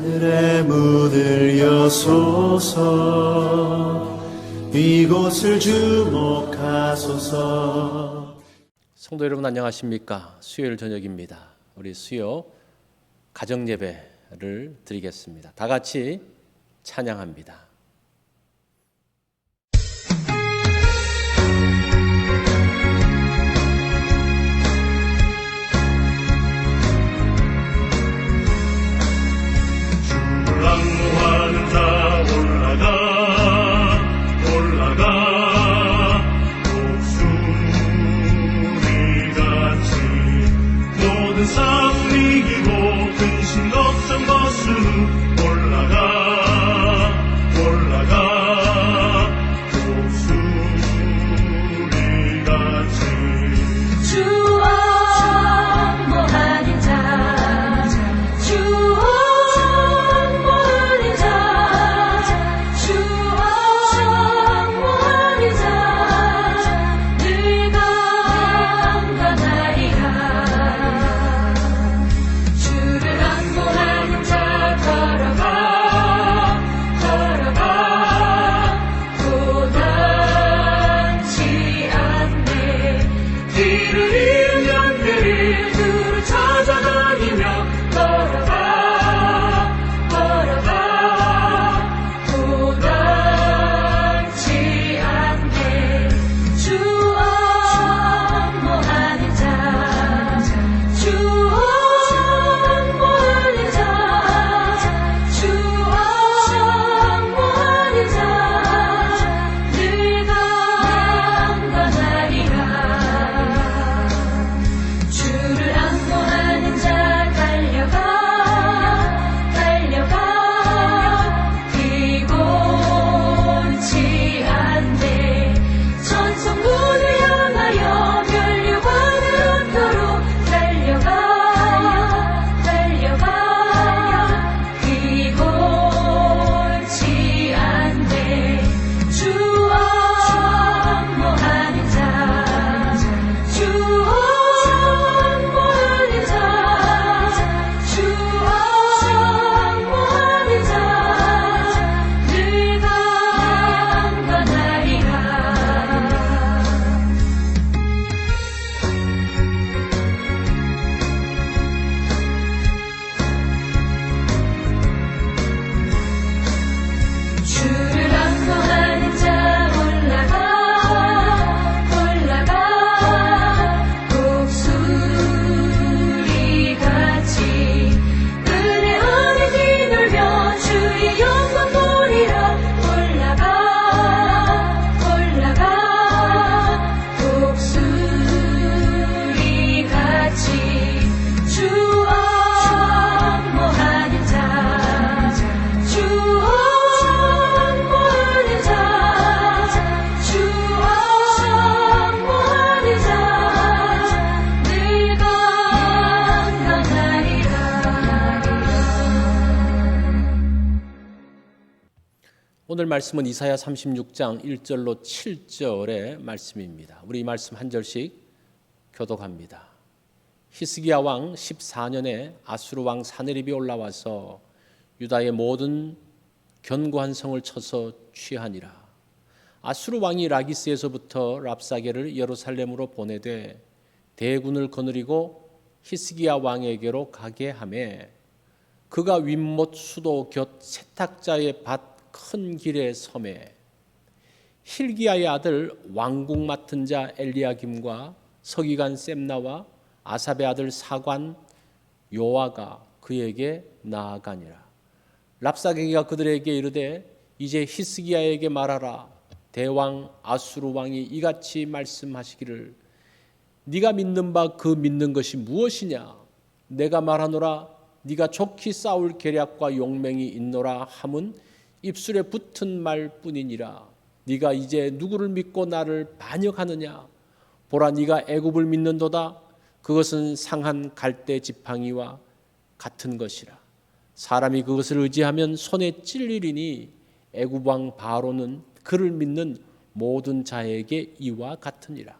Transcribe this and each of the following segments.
하늘의 문을 여소서 이곳을 주목하소서. 성도 여러분 안녕하십니까? 수요일 저녁입니다. 우리 수요 가정 예배를 드리겠습니다. 다 같이 찬양합니다. 주랑모하는 자 올라가 독수리같이 모든 싸움 이기고 근심 걱정 벗은 올라가 독수리같이 주왕모하는 자 오늘 말씀은 이사야 36장 1절로 7절의 말씀입니다. 우리 이 말씀 한 절씩 교독합니다. 히스기야 왕 14년에 아수르 왕 사느립이 올라와서 유다의 모든 견고한 성을 쳐서 취하니라. 아수르 왕이 라기스에서부터 랍사게를 예루살렘으로 보내되 대군을 거느리고 히스기야 왕에게로 가게 하며 그가 윗못 수도 곁 세탁자의 밭 큰 길에 섬에 힐기야의 아들 왕궁 맡은 자 엘리야김과 서기관 셈나와 아삽의 아들 사관 요아가 그에게 나아가니라. 랍사게가 그들에게 이르되 이제 히스기야에게 말하라. 대왕 아수르 왕이 이같이 말씀하시기를 네가 믿는 바 그 믿는 것이 무엇이냐. 내가 말하노라. 네가 좋게 싸울 계략과 용맹이 있노라 함은 입술에 붙은 말뿐이니라. 네가 이제 누구를 믿고 나를 반역하느냐. 보라, 네가 애굽을 믿는도다. 그것은 상한 갈대 지팡이와 같은 것이라. 사람이 그것을 의지하면 손에 찔리리니 애굽 왕 바로는 그를 믿는 모든 자에게 이와 같으니라.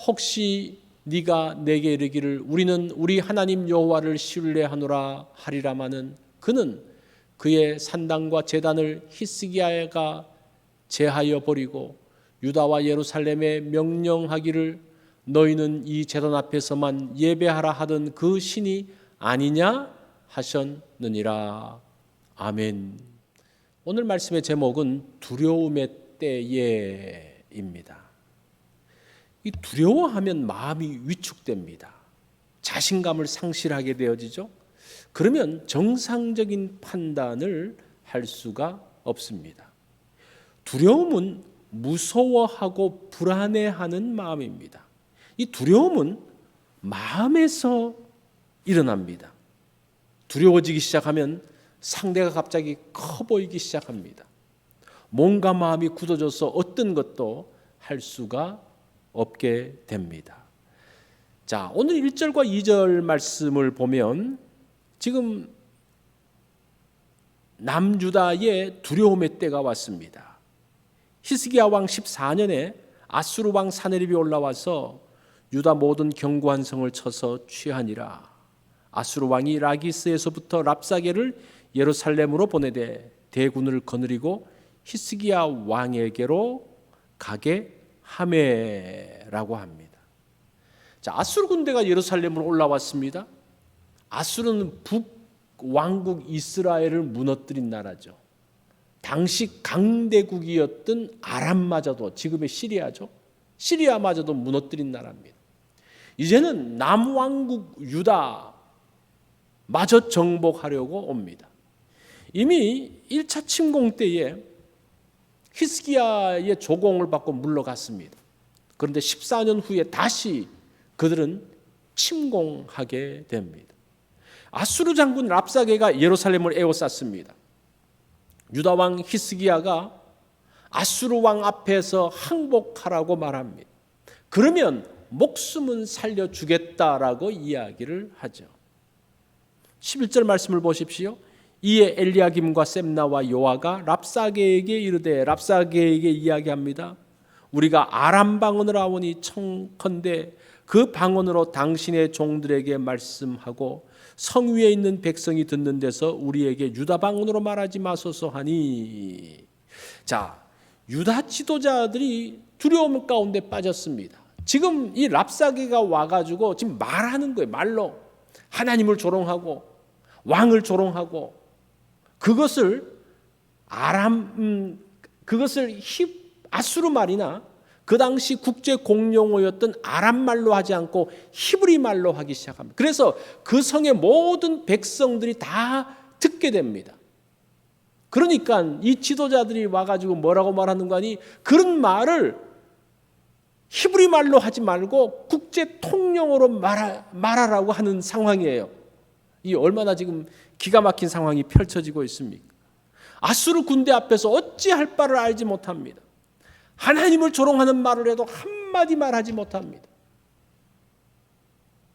혹시 네가 내게 이르기를 우리는 우리 하나님 여호와를 신뢰하노라 하리라마는 그는 그의 산당과 제단을 히스기야가 제하여 버리고 유다와 예루살렘에 명령하기를 너희는 이 제단 앞에서만 예배하라 하던 그 신이 아니냐 하셨느니라. 아멘. 오늘 말씀의 제목은 두려움의 때에입니다. 이 두려워하면 마음이 위축됩니다. 자신감을 상실하게 되어지죠. 그러면 정상적인 판단을 할 수가 없습니다. 두려움은 무서워하고 불안해하는 마음입니다. 이 두려움은 마음에서 일어납니다. 두려워지기 시작하면 상대가 갑자기 커 보이기 시작합니다. 몸과 마음이 굳어져서 어떤 것도 할 수가 없게 됩니다. 자, 오늘 1절과 2절 말씀을 보면 지금 남유다의 두려움의 때가 왔습니다. 히스기야 왕 14년에 아수르 왕 사네립이 올라와서 유다 모든 견고한 성을 쳐서 취하니라. 아수르 왕이 라기스에서부터 랍사게를 예루살렘으로 보내되 대군을 거느리고 히스기야 왕에게로 가게 하매라고 합니다. 자, 아수르 군대가 예루살렘으로 올라왔습니다. 아수르는 북왕국 이스라엘을 무너뜨린 나라죠. 당시 강대국이었던 아람마저도, 지금의 시리아죠. 시리아마저도 무너뜨린 나라입니다. 이제는 남왕국 유다 마저 정복하려고 옵니다. 이미 1차 침공 때에 히스기야의 조공을 받고 물러갔습니다. 그런데 14년 후에 다시 그들은 침공하게 됩니다. 아수르 장군 랍사게가 예루살렘을 에워쌌습니다. 유다 왕 히스기야가 아수르 왕 앞에서 항복하라고 말합니다. 그러면 목숨은 살려주겠다라고 이야기를 하죠. 11절 말씀을 보십시오. 이에 엘리야김과 셈나와 요아가 랍사게에게 이르되, 랍사게에게 이야기합니다. 우리가 아람 방언을 하오니 청컨대 그 방언으로 당신의 종들에게 말씀하고 성 위에 있는 백성이 듣는 데서 우리에게 유다 방언으로 말하지 마소서 하니. 자, 유다 지도자들이 두려움 가운데 빠졌습니다. 지금 이 랍사게가 와가지고 지금 말하는 거예요. 말로 하나님을 조롱하고 왕을 조롱하고 그것을 아수르 말이나 그 당시 국제 공용어였던 아람 말로 하지 않고 히브리 말로 하기 시작합니다. 그래서 그 성의 모든 백성들이 다 듣게 됩니다. 그러니까 이 지도자들이 와가지고 뭐라고 말하는 거 아니? 그런 말을 히브리 말로 하지 말고 국제 통용어로 말하라고 하는 상황이에요. 이 얼마나 지금 기가 막힌 상황이 펼쳐지고 있습니까? 아수르 군대 앞에서 어찌할 바를 알지 못합니다. 하나님을 조롱하는 말을 해도 한마디 말하지 못합니다.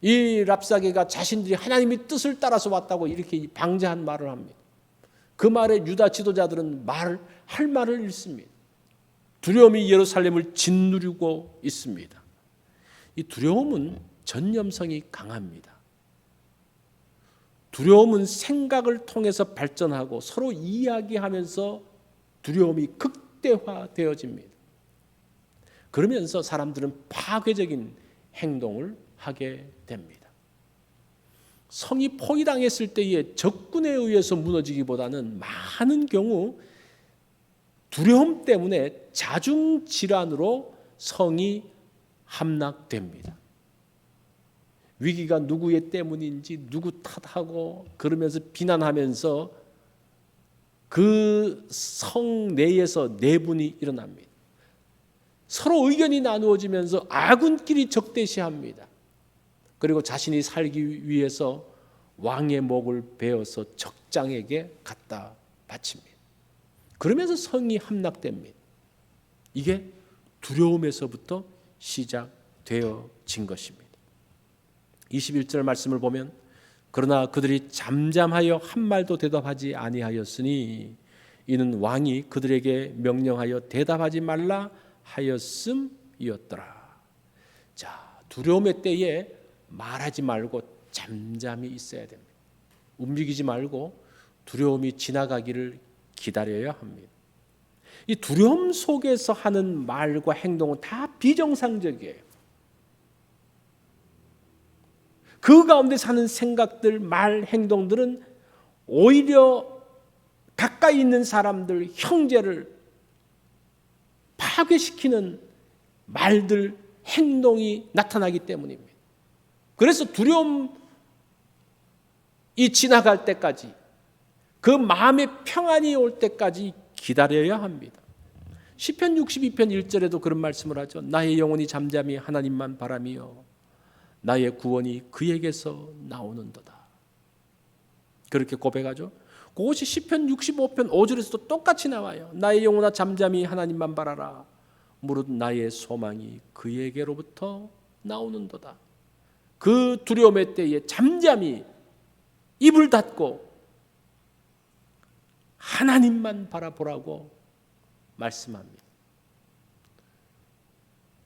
이 랍사게가 자신들이 하나님의 뜻을 따라서 왔다고 이렇게 방자한 말을 합니다. 그 말에 유다 지도자들은 할 말을 잃습니다. 두려움이 예루살렘을 짓누르고 있습니다. 이 두려움은 전념성이 강합니다. 두려움은 생각을 통해서 발전하고 서로 이야기하면서 두려움이 극대화되어집니다. 그러면서 사람들은 파괴적인 행동을 하게 됩니다. 성이 포위당했을 때의 적군에 의해서 무너지기보다는 많은 경우 두려움 때문에 자중질환으로 성이 함락됩니다. 위기가 누구의 때문인지 누구 탓하고 그러면서 비난하면서 그 성 내에서 내분이 일어납니다. 서로 의견이 나누어지면서 아군끼리 적대시합니다. 그리고 자신이 살기 위해서 왕의 목을 베어서 적장에게 갖다 바칩니다. 그러면서 성이 함락됩니다. 이게 두려움에서부터 시작되어진 것입니다. 21절 말씀을 보면 그러나 그들이 잠잠하여 한 말도 대답하지 아니하였으니 이는 왕이 그들에게 명령하여 대답하지 말라 하였음이었더라. 자, 두려움의 때에 말하지 말고 잠잠히 있어야 됩니다. 움직이지 말고 두려움이 지나가기를 기다려야 합니다. 이 두려움 속에서 하는 말과 행동은 다 비정상적이에요. 그 가운데 사는 생각들, 말, 행동들은 오히려 가까이 있는 사람들, 형제를 파괴시키는 말들, 행동이 나타나기 때문입니다. 그래서 두려움이 지나갈 때까지, 그 마음의 평안이 올 때까지 기다려야 합니다. 시편 62편 1절에도 그런 말씀을 하죠. 나의 영혼이 잠잠히 하나님만 바라며 나의 구원이 그에게서 나오는도다. 그렇게 고백하죠. 그것이 시편 65편 5절에서도 똑같이 나와요. 나의 영혼아 잠잠히 하나님만 바라라. 무릇 나의 소망이 그에게로부터 나오는도다. 그 두려움의 때에 잠잠히 입을 닫고 하나님만 바라보라고 말씀합니다.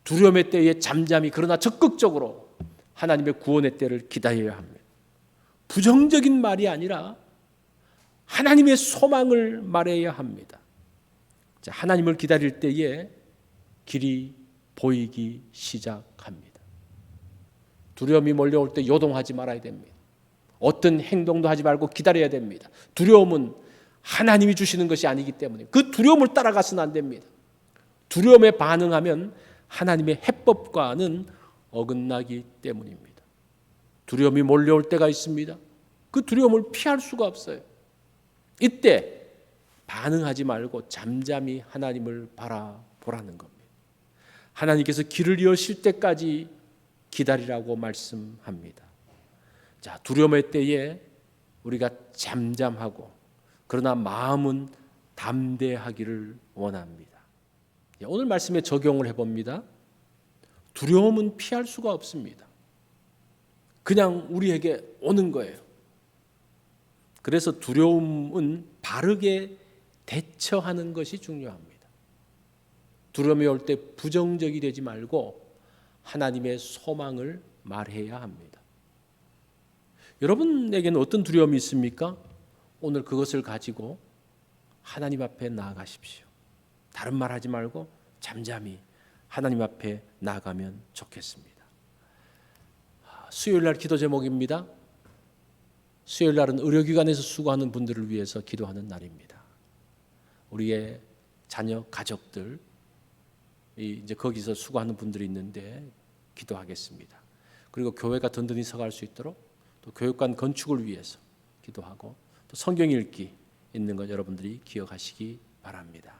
두려움의 때에 잠잠히, 그러나 적극적으로 하나님의 구원의 때를 기다려야 합니다. 부정적인 말이 아니라 하나님의 소망을 말해야 합니다. 자, 하나님을 기다릴 때에 길이 보이기 시작합니다. 두려움이 몰려올 때 요동하지 말아야 됩니다. 어떤 행동도 하지 말고 기다려야 됩니다. 두려움은 하나님이 주시는 것이 아니기 때문에 그 두려움을 따라가서는 안 됩니다. 두려움에 반응하면 하나님의 해법과는 어긋나기 때문입니다. 두려움이 몰려올 때가 있습니다. 그 두려움을 피할 수가 없어요. 이때 반응하지 말고 잠잠히 하나님을 바라보라는 겁니다. 하나님께서 길을 여실 때까지 기다리라고 말씀합니다. 자, 두려움의 때에 우리가 잠잠하고 그러나 마음은 담대하기를 원합니다. 오늘 말씀에 적용을 해봅니다. 두려움은 피할 수가 없습니다. 그냥 우리에게 오는 거예요. 그래서 두려움은 바르게 대처하는 것이 중요합니다. 두려움이 올 때 부정적이 되지 말고 하나님의 소망을 말해야 합니다. 여러분에게는 어떤 두려움이 있습니까? 오늘 그것을 가지고 하나님 앞에 나아가십시오. 다른 말 하지 말고 잠잠히 하나님 앞에 나아가면 좋겠습니다. 수요일날 기도 제목입니다. 수요일날은 의료기관에서 수고하는 분들을 위해서 기도하는 날입니다. 우리의 자녀, 가족들, 이제 거기서 수고하는 분들이 있는데 기도하겠습니다. 그리고 교회가 든든히 서갈 수 있도록 또 교육관 건축을 위해서 기도하고 또 성경 읽기 있는 것 여러분들이 기억하시기 바랍니다.